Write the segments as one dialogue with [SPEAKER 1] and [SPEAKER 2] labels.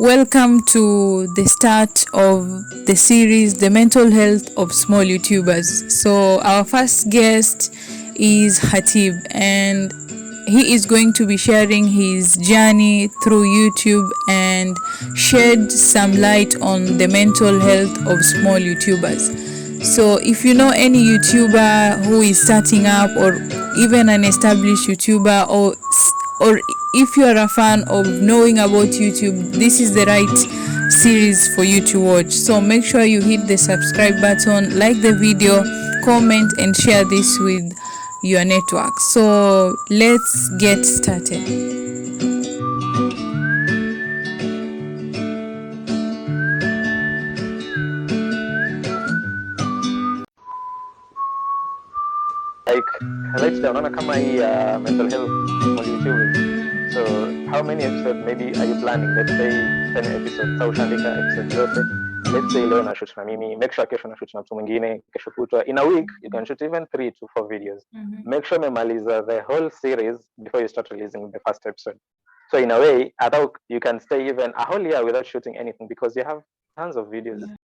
[SPEAKER 1] Welcome to the start of the series, The Mental Health of Small YouTubers. So, our first guest is Khateeb, and he is going to be sharing his journey through YouTube and shed some light on the mental health of small YouTubers. So, if you know any YouTuber who is starting up, or even an established YouTuber, or if you are a fan of knowing about YouTube, this is the right series for you to watch. So make sure you hit the subscribe button, like the video, comment, and share this with your network. So let's get started.
[SPEAKER 2] Like right now unaona kama hii mental health small YouTubers. So how many episodes maybe are you planning? Let's say 10 episodes. Sa ushaandika episode zote. Let's say leo na shoot na mimi. Make sure kesho na shoot na mtu mwingine, kesho kutwa. In a week you can shoot even 3 to 4 videos. Make sure memaliza the whole series before you start releasing the first episode. So in a way, I thought you can stay even a whole year without shooting anything because you have tons of videos.
[SPEAKER 1] Yeah.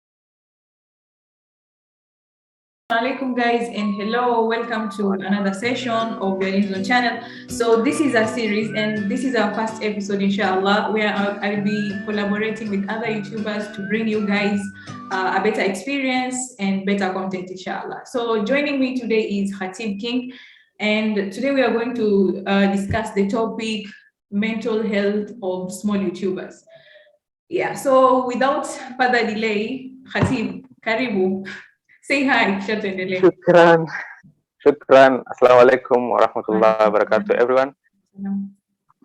[SPEAKER 1] Alaikum guys, and hello, welcome to another session of your Untitled channel. So this is a series and this is our first episode, inshallah, where I'll be collaborating with other YouTubers to bring you guys a better experience and better content, inshallah. So joining me today is Khateeb King, and today we are going to discuss the topic mental health of small YouTubers. Yeah, so without further delay, Khateeb, karibu. Say hi, kisha tuendelee.
[SPEAKER 2] Shukran. Assalamu alaikum wa rahmatullahi wa barakatuh, everyone.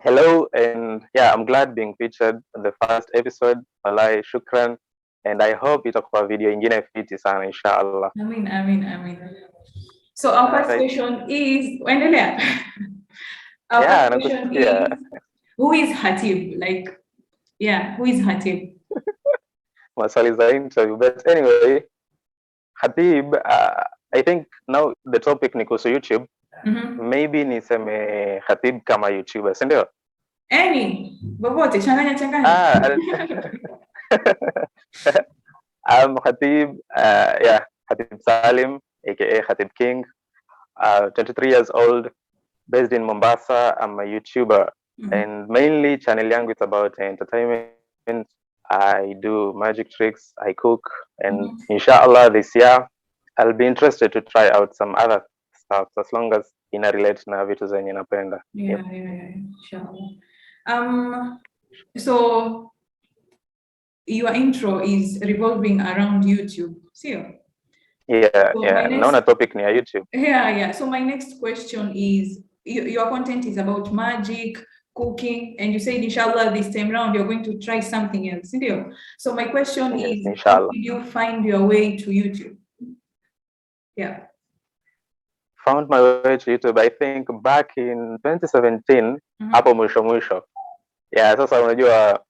[SPEAKER 2] Hello, and yeah, I'm glad being featured in the first episode. Wallahi, shukran. And I hope itakuwa video ingine fiti sana, inshallah.
[SPEAKER 1] Amin. So our first question is, endelea. Our first question is, who is Khateeb? Like, yeah, who is Khateeb?
[SPEAKER 2] Maswali za interview. But anyway, Khateeb, I think now the topic ni kuhusu YouTube. Maybe niseme Khateeb kama YouTuber, si ndio?
[SPEAKER 1] Bobote, changanya.
[SPEAKER 2] I'm Khateeb, Khateeb Salim, aka Khateeb King, 23 years old, based in Mombasa. I'm a YouTuber, and mainly channel yangu it's about entertainment. I do magic tricks, I cook, and inshallah this year I'll be interested to try out some other stuff as long as ina relate na vitu zenye napenda.
[SPEAKER 1] Yeah, inshallah. So your intro is revolving around YouTube, sio?
[SPEAKER 2] Yeah. Naona topic ni ya YouTube.
[SPEAKER 1] Yeah. So my next question is, your content is about magic, cooking, and you said inshallah this time round you're going to try something else, ndio? So my question is,
[SPEAKER 2] inshallah,
[SPEAKER 1] how did you find your way to YouTube? Yeah.
[SPEAKER 2] Found my way to YouTube, I think back in 2017, hapo mwisho. Yeah, sasa unajua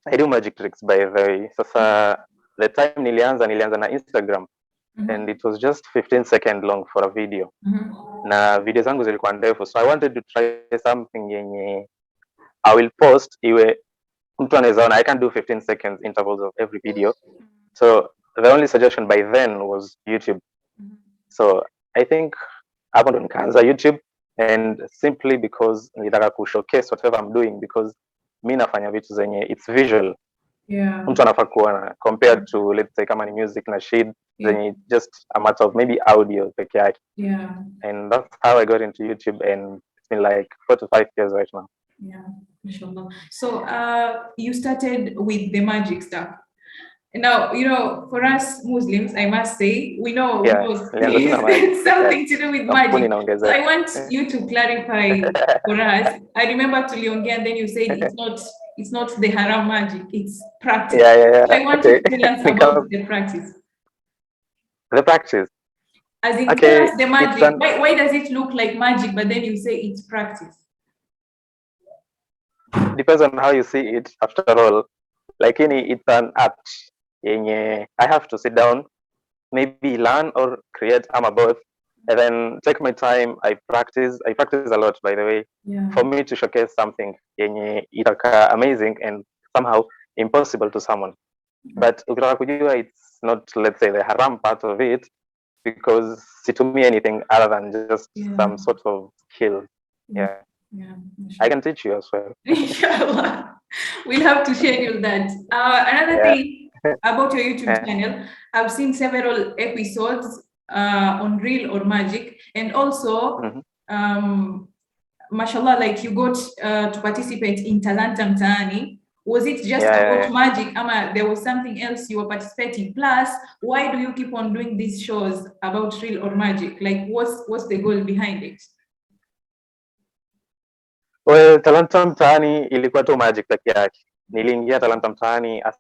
[SPEAKER 2] I do magic tricks by the way. Sasa the time nilianza na Instagram, and it was just 15 seconds long for a video. Na video zangu zilikuwa ndefu, so I wanted to try something yenye I will post iwe mtu anaweza ona. I can do 15 seconds intervals of every video. So the only suggestion by then was YouTube. So I think hapo ndo nikaanza YouTube, and simply because nilitaka ku showcase whatever I'm doing, because mi nafanya vitu zenye it's visual.
[SPEAKER 1] Yeah.
[SPEAKER 2] Mtu anafaa kuona compared to let's say kama ni music na shit zenye just a matter of maybe audio peke yake.
[SPEAKER 1] Yeah.
[SPEAKER 2] And that's how I got into YouTube, and it's been like 4 to 5 years right now.
[SPEAKER 1] Yeah, inshallah. So you started with the magic stuff. Now, you know, for us Muslims, I must say, we know it's something to do with magic. So I want you to clarify for us. I remember tuliongea, and then you said it's not the haram magic, it's practice.
[SPEAKER 2] Yeah.
[SPEAKER 1] So I want you to tell us about the practice.
[SPEAKER 2] The practice.
[SPEAKER 1] As in, tell us the magic. Why does it look like magic, but then you say it's practice?
[SPEAKER 2] Depends on how you see it. After all, like it's an art. I have to sit down, maybe learn or create. I'm both, and then take my time. I practice a lot, by the way, for me to showcase something itaka amazing, and somehow impossible to someone. But ukitaka kujua, it's not, let's say, the haram part of it, because situmii anything other than just some sort of skill. Yeah. I can teach you as well.
[SPEAKER 1] Inshallah. We'll have to schedule that. Another thing about your YouTube channel, I've seen several episodes on Real or Magic, and also, mashallah, like you got to participate in Talanta Mtaani. Was it just about magic? There was something else you were participating? Plus, why do you keep on doing these shows about Real or Magic? Like, what's the goal behind it?
[SPEAKER 2] Well, Talanta Mtaani ilikuwa tu magic peke yake. Niliingia Talanta Mtaani asa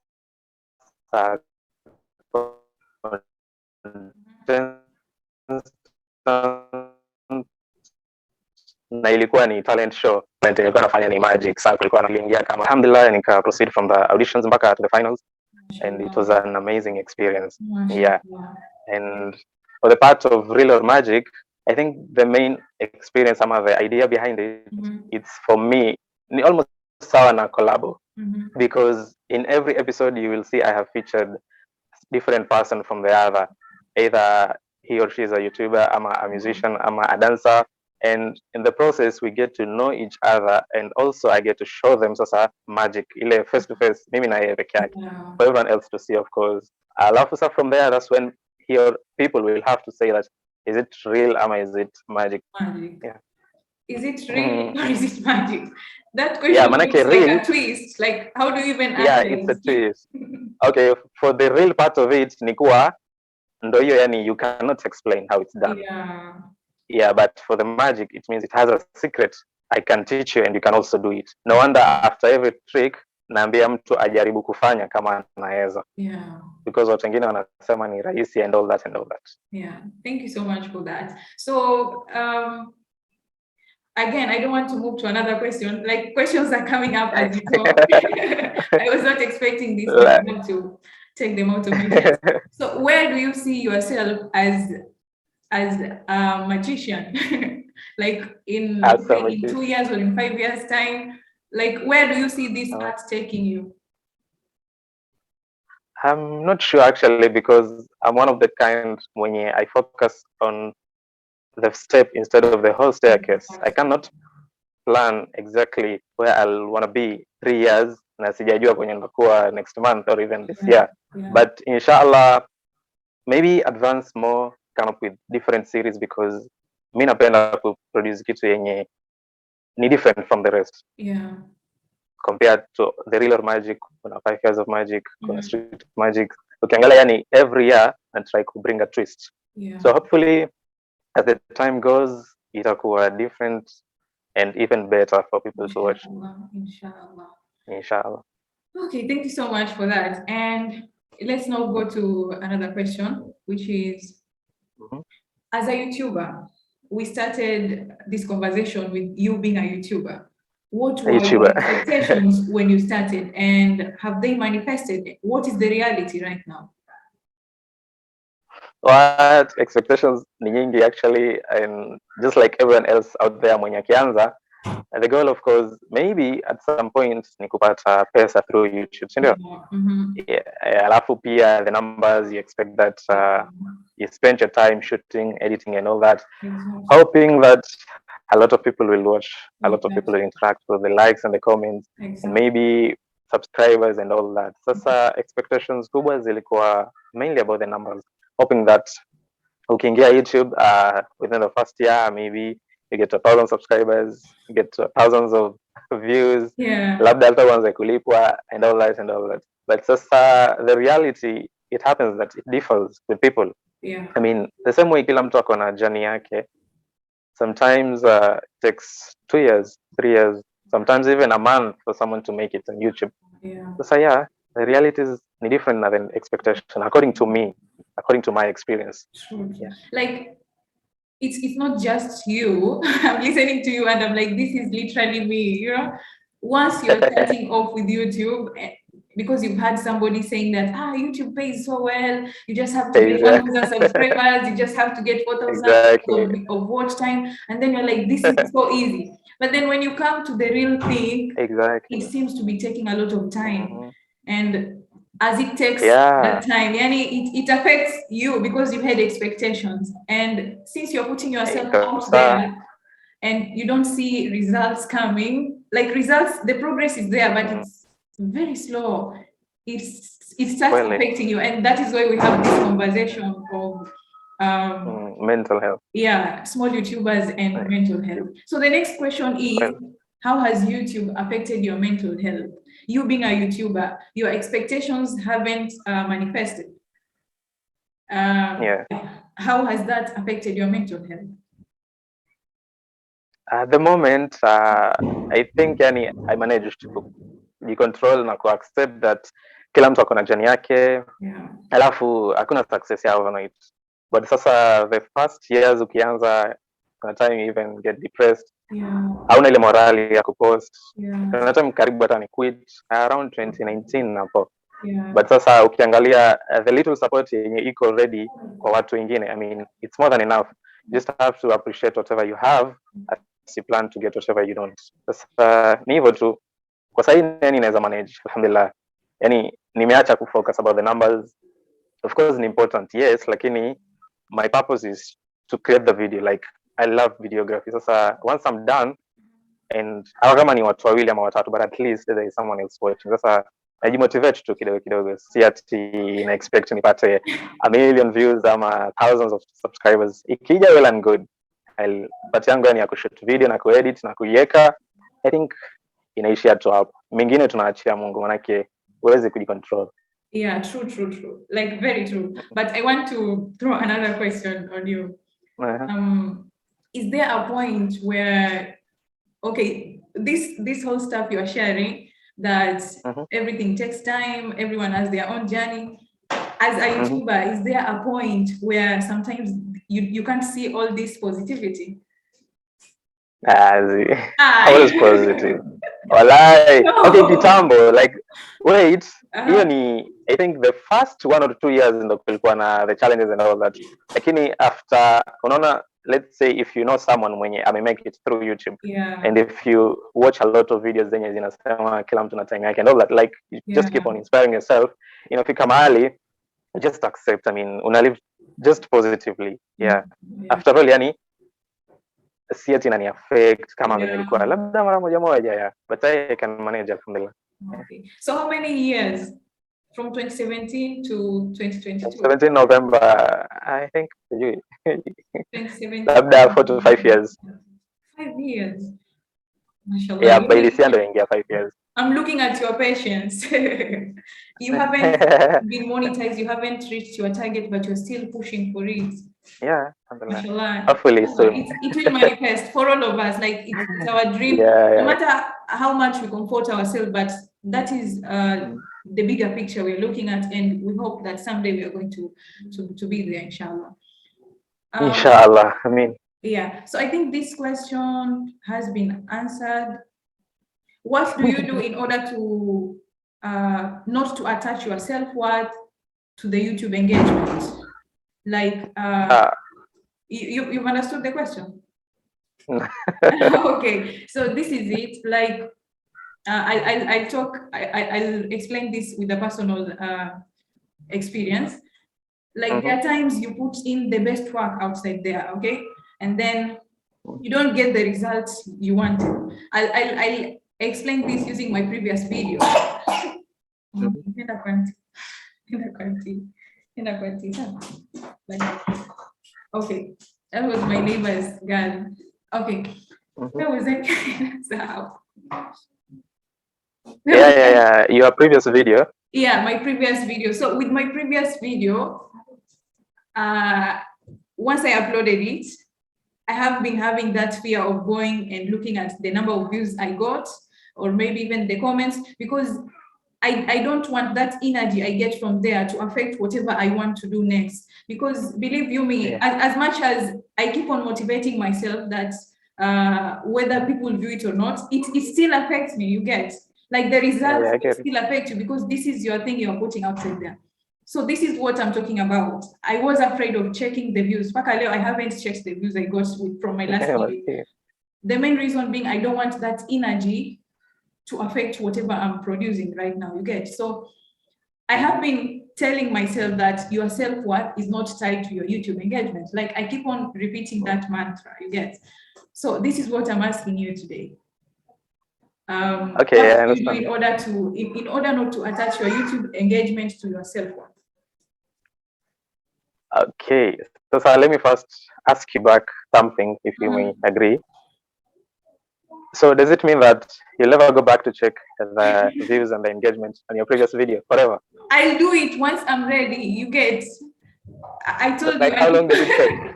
[SPEAKER 2] na ilikuwa ni talent show. Nilikuwa nafanya ni magic. Sasa kulikuwa naliingia kama, alhamdulillah, nika proceed from the auditions mpaka to the finals, and it was an amazing experience. Yeah. And for the part of Real or Magic, I think the main experience, some of the idea behind it, it's for me almost sawa na collabo, because in every episode you will see I have featured different person from the other, either he or she is a YouTuber, a musician, a dancer, and in the process we get to know each other, and also I get to show them sasa magic ile face to face, mimi na yeye peke yake, for everyone else to see, of course. Alafu sasa from there, that's when here people will have to say that, is it real or is it magic? Yeah.
[SPEAKER 1] Is it real or is it magic? That question looks like a twist. Like, how do you even answer
[SPEAKER 2] it's a twist. Okay, for the real part of it, ni kuwa ndo hiyo, yani you cannot explain how it's done. Yeah, but for the magic, it means it has a secret. I can teach you and you can also do it. No wonder after every trick naambia mtu ajaribu kufanya kama anaweza. Because watu wengine wanasema ni rahisi and all that.
[SPEAKER 1] Yeah, thank you so much for that. So again, I don't want to move to another question. Like, questions are coming up as you talk. I was not expecting this, but I want to take them out of my head. So where do you see yourself as a magician? Like in 2 years or in 5 years' time? Like, where do you see this art taking you?
[SPEAKER 2] I'm not sure actually, because I'm one of the kind when I focus on the step instead of the whole staircase. I cannot plan exactly where I'll want to be 3 years na sijajua kwenye nitakuwa next month or even this year. But inshallah, maybe advance more, come up with different series, because mi napenda produce kitu yenye ni different from the rest. Compared to the Real or Magic, kuna 5 years of magic, kuna street magic. Ukiangalia yani every year and try to bring a twist. So hopefully as the time goes, itakuwa different and even better for people to watch. Inshallah.
[SPEAKER 1] Okay, thank you so much for that. And let's now go to another question, which is, as a YouTuber, we started this conversation with you being a YouTuber. What were your expectations when you started, and have they manifested? What is the reality right now?
[SPEAKER 2] What expectations ni nyingi actually, and just like everyone else out there mwenye akianza, the goal of course maybe at some point ni kupata pesa through YouTube, sindio? Alafu pia the numbers, you expect that you spend your time shooting, editing and all that, hoping that a lot of people will watch, a lot of people will interact with the likes and the comments, and maybe subscribers and all that. Sasa expectations kubwa zilikuwa mainly about the numbers, hoping that ukiingia YouTube within the first year, maybe you get 1,000 subscribers, you get thousands of views, labda hata uanze kulipwa and all that. But sasa the reality, it happens that it differs with people. I mean, the same way kila mtu ako na journey yake. Sometimes it takes 2 years, 3 years, sometimes even a month for someone to make it on YouTube. So yeah, the reality is different than expectation, according to me, according to my experience.
[SPEAKER 1] Like, it's not just you. I'm listening to you and I'm like, this is literally me, you know? Once you're starting off with YouTube, because you've had somebody saying that, YouTube pays so well, you just have to get 1,000 subscribers, you just have to get 4,000 of watch time, and then you're like, this is so easy. But then when you come to the real thing, it seems to be taking a lot of time. and as it takes that time, it affects you because you had expectations, and since you're putting yourself out there and you don't see results coming, like results, the progress is there, but it's very slow. It starts affecting you, and that is why we have this conversation of
[SPEAKER 2] mental health.
[SPEAKER 1] Yeah, small YouTubers and mental health. So the next question is, how has YouTube affected your mental health? You being a YouTuber, your expectations haven't manifested. How has that affected your mental health?
[SPEAKER 2] At the moment, I think I managed to control na accept that kila mtu ako na journey yake, alafu hakuna success ya overnight. But sasa the first years ukianza, kuna time you even get depressed, hauna ile morali ya kupost, kuna time karibu hata ni quit around 2019 hapo. But sasa ukiangalia the little support yenye iko already kwa watu wengine, I mean it's more than enough. You just have to appreciate whatever you have as you plan to get whatever you don't. Sasa ni hivyo tu. Kwa sasa yani naweza manage, alhamdulillah. Yani nimeacha kufocus about the numbers. Of course ni important, yes, lakini my purpose is to create the video. Like I love videography. Sasa once I'm done, and kama ni watu wawili ama watatu, but at least there is someone else watching. Sasa najimotivate tu kidogo, si ati na expect nipate 1 million views ama thousands of subscribers. Ikija well and good. But yangu yani ya kushoot video na kuedit na kuiweka, I think inaishia tu hapo. Mengine tunaachia Mungu, manake uweze kujicontrol.
[SPEAKER 1] Yeah, true. Like very true. But I want to throw another question on you. Is there a point where, okay, this whole stuff you are sharing, that everything takes time, everyone has their own journey. As a YouTuber, is there a point where sometimes you can't see all this positivity?
[SPEAKER 2] All is positive. Walai. Okay, kitambo, like, wait, hiyo ni, I think the first 1 or 2 years ndo kulikuwa na the challenges and all that. Lakini after, unaona, let's say if you know someone mwenye make it through YouTube, and if you watch a lot of videos zenye zinasema kila mtu na time yake and all that, like, you just keep on inspiring yourself. Inafika mahali, just accept, I mean, unalive just positively. After all, yani, si ati inani affect kama venye ilikuwa labda mara moja, but I can manage, alhamdulillah.
[SPEAKER 1] Okay. So how many years from 2017 to 2022?
[SPEAKER 2] 17 November, I think. 2017. Labda 4 to 5 years.
[SPEAKER 1] 5 years. Mashallah.
[SPEAKER 2] Yeah, by this year ndo ingia 5 years.
[SPEAKER 1] I'm looking at your patience. You haven't been monetized, you haven't reached your target, but you're still pushing for it.
[SPEAKER 2] Yeah, alhamdulillah. Hopefully soon.
[SPEAKER 1] It will manifest for all of us. Like it's our dream. No matter how much we comfort ourselves, but that is the bigger picture we're looking at, and we hope that someday we are going to be there, inshallah.
[SPEAKER 2] Inshallah. I mean.
[SPEAKER 1] Yeah. So I think this question has been answered. What do you do in order to not to attach your self-worth to the YouTube engagement? Like, you've understood the question? Okay, so this is it. Like, I'll explain this with a personal experience. Like, there are times you put in the best work outside there, okay? And then you don't get the results you wanted. I'll explain this using my previous video. Okay, that was my neighbor's girl. Okay, that was it.
[SPEAKER 2] Yeah. Your previous video.
[SPEAKER 1] Yeah, my previous video. So with my previous video, once I uploaded it, I have been having that fear of going and looking at the number of views I got, or maybe even the comments, because I don't want that energy I get from there to affect whatever I want to do next. Because believe you me, as much as I keep on motivating myself that whether people view it or not, it still affects me, you get? Like the results still affect you because this is your thing you're putting outside there. So this is what I'm talking about. I was afraid of checking the views. I haven't checked the views I got from my last video. The main reason being I don't want that energy to affect whatever I'm producing right now. You get? So I have been telling myself that your self-worth is not tied to your YouTube engagement. Like I keep on repeating that mantra, you get? So this is what I'm asking you today.
[SPEAKER 2] Okay,
[SPEAKER 1] what
[SPEAKER 2] I
[SPEAKER 1] do you do
[SPEAKER 2] understand.
[SPEAKER 1] in order not to attach your YouTube engagement to your self-worth?
[SPEAKER 2] Okay, so let me first ask you back something, if you may agree. So does it mean that you'll never go back to check the views and the engagement on your previous video forever?
[SPEAKER 1] I'll do it once I'm ready. You get? I told you.
[SPEAKER 2] Like, how long does it take?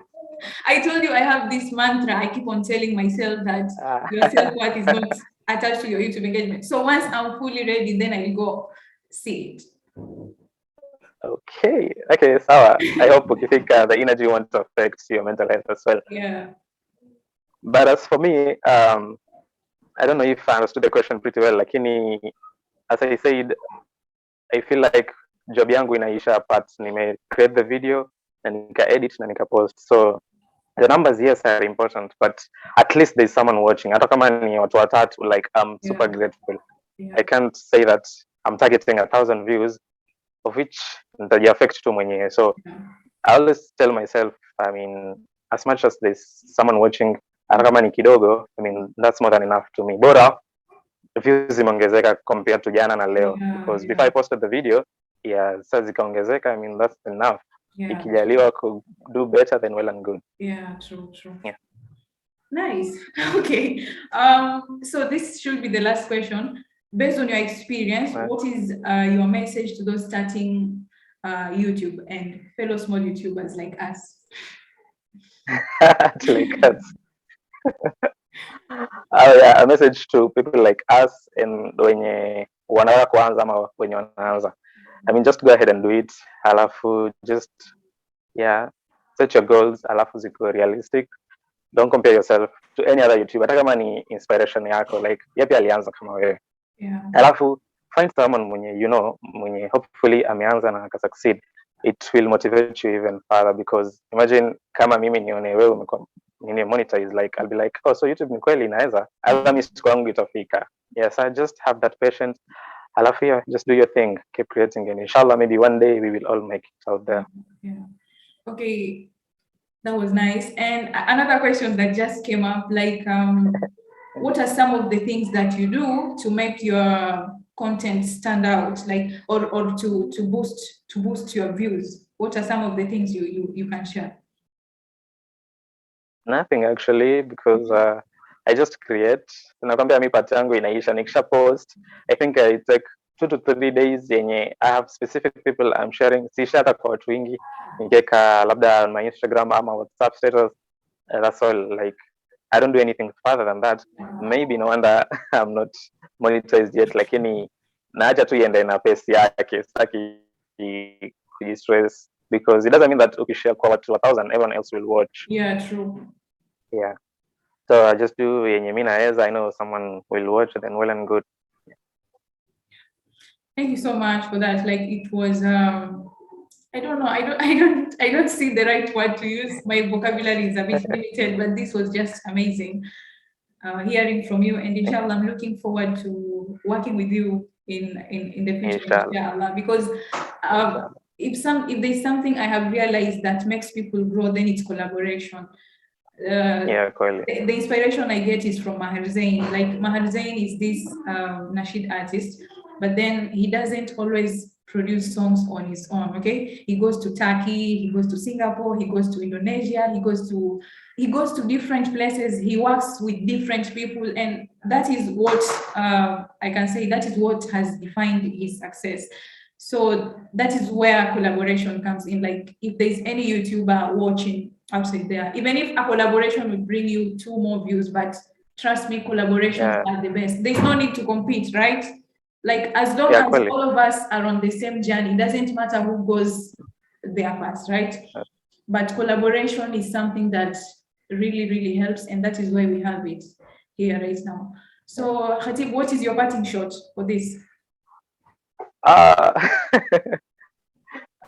[SPEAKER 1] I told you I have this mantra. I keep on telling myself that your self-worth is not attached to your YouTube engagement. So once I'm fully ready, then I'll go see it.
[SPEAKER 2] Okay, sawa. I hope you think the energy won't affect your mental health as well.
[SPEAKER 1] Yeah.
[SPEAKER 2] But as for me, I don't know if I understood the question pretty well. Like, as I said, I feel like job yangu inaisha part create the video na nika edit na nika post. So the numbers, yes, are important, but at least there's someone watching. Hata kama ni watu watatu, like I'm super grateful.
[SPEAKER 1] Yeah.
[SPEAKER 2] I can't say that I'm targeting 1,000 views, of which the affect tu mwenyewe. So I always tell myself, I mean, as much as there's someone watching, hata kama ni kidogo, I mean, that's more than enough to me. Bora views zimeongezeka compared to jana na leo, because before I posted the video, sasa zikaongezeka, I mean, that's enough. Ikijaliwa could do better than well and good.
[SPEAKER 1] Yeah, true.
[SPEAKER 2] Yeah.
[SPEAKER 1] Nice. Okay. So this should be the last question. Based on your experience, what is your message to those starting YouTube and fellow small YouTubers like us?
[SPEAKER 2] Like us. A message to people like us and wenye wanataka kuanza ama wenye wanaanza. I mean, just go ahead and do it. Alafu just set your goals. Alafu ziko realistic. Don't compare yourself to any other YouTuber. Hata kama ni inspiration yako, like yapi alianza kama wewe. Alafu find someone mwenye hopefully ameanza na aka succeed. It will motivate you even further, because imagine kama mimi nione wewe umekuwa monetize, like I'll be like, oh, so YouTube ni kweli inaweza, hata mimi siku yangu itafika. Yes, I just have that patience. Alafu just do your thing, keep creating, and inshallah maybe one day we will all make it out there.
[SPEAKER 1] Yeah. Okay, that was nice. And another question that just came up, like what are some of the things that you do to make your content stand out, like or to boost your views? What are some of the things you can share?
[SPEAKER 2] Nothing actually, because I just create. Nakwambia mi part yangu inaisha nikisha post. I think it's like 2 to 3 days yenye I have specific people I'm sharing. Sisha hata kwa watu wengi, nikeka labda my Instagram ama WhatsApp status. That's all. Like I don't do anything further than that. Maybe no wonder I'm not monetized yet, lakini naacha tu iende na pace yake, sitaki kujistress, because it doesn't mean that ukishare kwa watu 1,000 everyone else will watch.
[SPEAKER 1] Yeah, true.
[SPEAKER 2] Yeah, so I just do yenye mi naweza. I know someone will watch, then well and good.
[SPEAKER 1] Thank you so much for that. Like it was I don't know, I don't see the right word to use. My vocabulary is a bit limited, but this was just amazing hearing from you, and inshallah I'm looking forward to working with you in the future, inshallah, because if there's something I have realized that makes people grow, then it's collaboration. The inspiration I get is from Maher Zain. Like Maher Zain is this Nasheed artist, but then he doesn't always produce songs on his own. Okay, he goes to Turkey, he goes to Singapore, he goes to Indonesia, he goes to different places. He works with different people, and that is what I can say. That is what has defined his success. So that is where collaboration comes in. Like if there's any YouTuber watching outside there, even if a collaboration will bring you 2 more views, but trust me, collaborations are the best. There's no need to compete, right? Like as long as all of us are on the same journey, it doesn't matter who goes there first, right? But collaboration is something that really, really helps, and that is why we have it here right now. So Khateeb, what is your parting shot for this?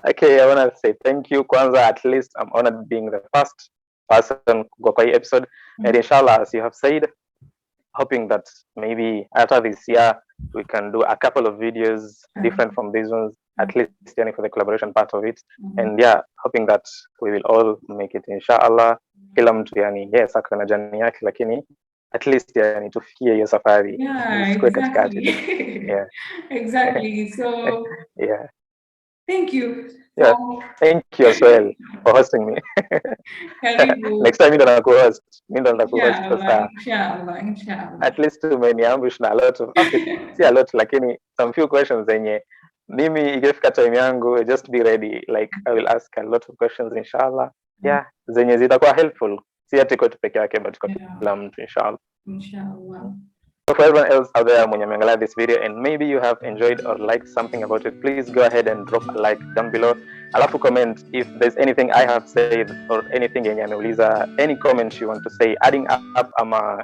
[SPEAKER 2] Okay, I want to say thank you kwanza. At least I'm honored being the first person kwa hii episode, and inshallah, as you have said, hoping that maybe after this year we can do a couple of videos different from these ones, at least yani, for the collaboration part of it. And yeah, hoping that we will all make it inshallah. Kila mtu yani, yes, ako na jani yake, lakini at least yani tufikie hiyo safari.
[SPEAKER 3] Yeah,
[SPEAKER 2] Isikuwe katikati tu.
[SPEAKER 3] exactly.
[SPEAKER 2] Yeah.
[SPEAKER 3] Exactly. So
[SPEAKER 2] Yeah.
[SPEAKER 3] thank you.
[SPEAKER 2] Yeah. Thank you as well for hosting me.
[SPEAKER 3] Karibu.
[SPEAKER 2] Next time, mi ndo nakuhost. Mi ndo nakuhost sasa.
[SPEAKER 3] Inshallah.
[SPEAKER 2] At least umeniambush na a lot of, okay, si a lot, lakini some few questions zenye mimi ikifika time yangu, just be ready, like I will ask a lot of questions inshallah. Yeah, zenye zitakuwa helpful, si ati kwetu peke yake, but kwa kila mtu inshallah. So for everyone else out there mwenye ameangalia this video and maybe you have enjoyed or liked something about it, please go ahead and drop a like down below. Alafu comment if there's anything I have said or anything yenye ameuliza, any comment you want to say, adding up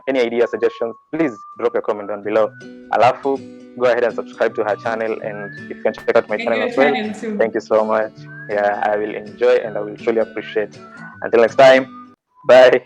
[SPEAKER 2] any idea, suggestions, please drop your comment down below. Alafu go ahead and subscribe to her channel, and if you can check out my channel as well. Thank you so much. Yeah, I will enjoy and I will truly appreciate. Until next time, bye.